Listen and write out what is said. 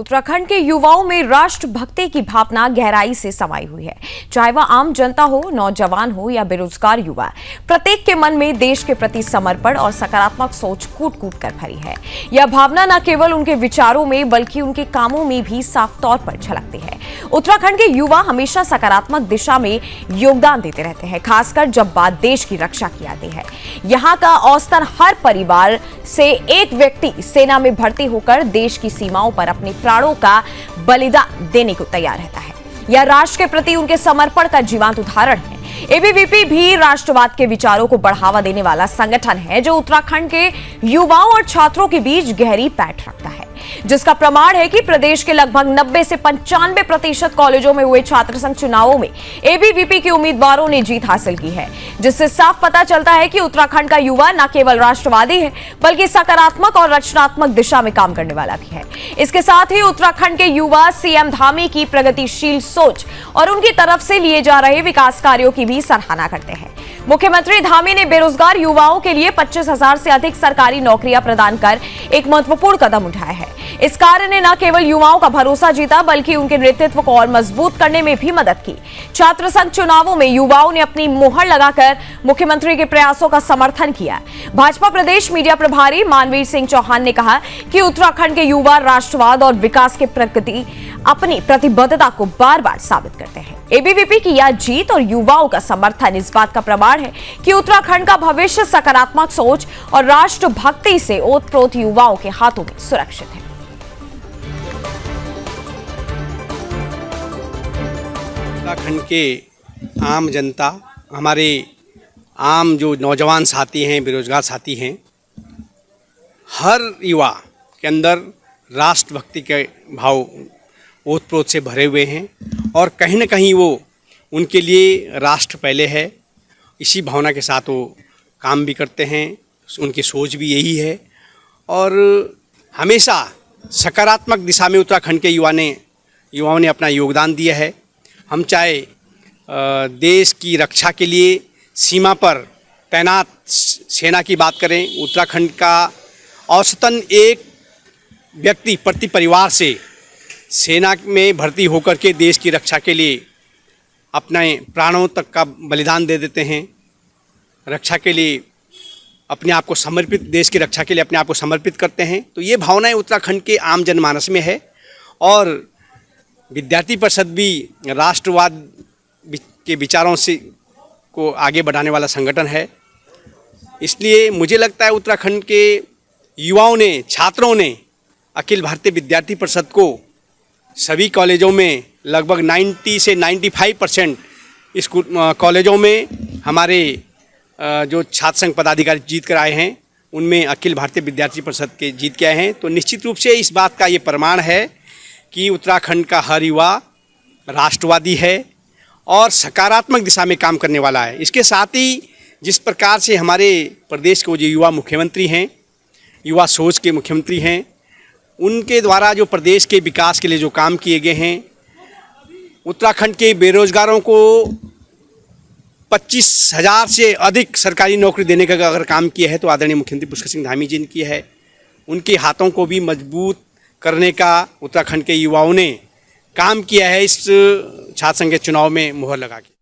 उत्तराखंड के युवाओं में राष्ट्रभक्ति की भावना गहराई से समाई हुई है। चाहे वह आम जनता हो, नौजवान हो या बेरोजगार युवा, प्रत्येक के मन में देश के प्रति समर्पण और सकारात्मक सोच कूट कूट कर भरी है। यह भावना न केवल उनके विचारों में बल्कि उनके कामों में भी साफ तौर पर झलकती है। उत्तराखंड के युवा हमेशा सकारात्मक दिशा में योगदान देते रहते हैं, खासकर जब बात देश की रक्षा की आती है। यहाँ का औसतन हर परिवार से एक व्यक्ति सेना में भर्ती होकर देश की सीमाओं पर अपने प्राणों का बलिदान देने को तैयार रहता है। यह राष्ट्र के प्रति उनके समर्पण का जीवंत उदाहरण है। एबीवीपी भी राष्ट्रवाद के विचारों को बढ़ावा देने वाला संगठन है जो उत्तराखंड के युवाओं और छात्रों के बीच गहरी पैठ रखता है, जिसका प्रमाण है कि प्रदेश के लगभग 90 से 95% कॉलेजों में हुए छात्र संघ चुनावों में एबीवीपी के उम्मीदवारों ने जीत हासिल की है, जिससे साफ पता चलता है कि उत्तराखंड का युवा न केवल राष्ट्रवादी है बल्कि सकारात्मक और रचनात्मक दिशा में काम करने वाला भी है। इसके साथ ही उत्तराखंड के युवा सीएम धामी की प्रगतिशील सोच और उनकी तरफ से लिए जा रहे विकास कार्यों की भी सराहना करते हैं। मुख्यमंत्री धामी ने बेरोजगार युवाओं के लिए 25,000 से अधिक सरकारी नौकरियां प्रदान कर एक महत्वपूर्ण कदम उठाया है। इस कार्य ने न केवल युवाओं का भरोसा जीता बल्कि उनके नेतृत्व को और मजबूत करने में भी मदद की। छात्र संघ चुनावों में युवाओं ने अपनी मुहर लगाकर मुख्यमंत्री के प्रयासों का समर्थन किया। भाजपा प्रदेश मीडिया प्रभारी मानवीर सिंह चौहान ने कहा कि उत्तराखंड के युवा राष्ट्रवाद और विकास के प्रति अपनी प्रतिबद्धता को बार बार साबित करते हैं। एबीवीपी की यह जीत और युवाओं का समर्थन इस बात का प्रमाण है कि उत्तराखंड का भविष्य सकारात्मक सोच और राष्ट्रभक्ति से ओतप्रोत युवाओं के हाथों में सुरक्षित है। उत्तराखंड के आम जनता, हमारे आम जो नौजवान साथी हैं, बेरोजगार साथी हैं, हर युवा के अंदर राष्ट्रभक्ति के भाव ओतप्रोत से भरे हुए हैं और कहीं न कहीं वो उनके लिए राष्ट्र पहले है। इसी भावना के साथ वो काम भी करते हैं, उनकी सोच भी यही है और हमेशा सकारात्मक दिशा में उत्तराखंड के युवाओं ने अपना योगदान दिया है। हम चाहे देश की रक्षा के लिए सीमा पर तैनात सेना की बात करें, उत्तराखंड का औसतन एक व्यक्ति प्रति परिवार से सेना में भर्ती होकर के देश की रक्षा के लिए अपने प्राणों तक का बलिदान दे देते हैं। रक्षा के लिए अपने आप को समर्पित, देश की रक्षा के लिए अपने आप को समर्पित करते हैं। तो ये भावनाएं उत्तराखंड के आम जनमानस में है और विद्यार्थी परिषद भी राष्ट्रवाद के विचारों से को आगे बढ़ाने वाला संगठन है। इसलिए मुझे लगता है उत्तराखंड के युवाओं ने, छात्रों ने अखिल भारतीय विद्यार्थी परिषद को सभी कॉलेजों में लगभग 90 से 95% स्कूल कॉलेजों में हमारे जो छात्र संघ पदाधिकारी जीत कर आए हैं, उनमें अखिल भारतीय विद्यार्थी परिषद के जीत के आए हैं। तो निश्चित रूप से इस बात का ये प्रमाण है कि उत्तराखंड का हर युवा राष्ट्रवादी है और सकारात्मक दिशा में काम करने वाला है। इसके साथ ही जिस प्रकार से हमारे प्रदेश के जो युवा मुख्यमंत्री हैं, युवा सोच के मुख्यमंत्री हैं, उनके द्वारा जो प्रदेश के विकास के लिए जो काम किए गए हैं, उत्तराखंड के बेरोजगारों को 25,000 से अधिक सरकारी नौकरी देने का अगर काम किया है तो आदरणीय मुख्यमंत्री पुष्कर सिंह धामी जी ने किया है। उनके हाथों को भी मजबूत करने का उत्तराखंड के युवाओं ने काम किया है इस छात्र संघ के चुनाव में मुहर लगा के।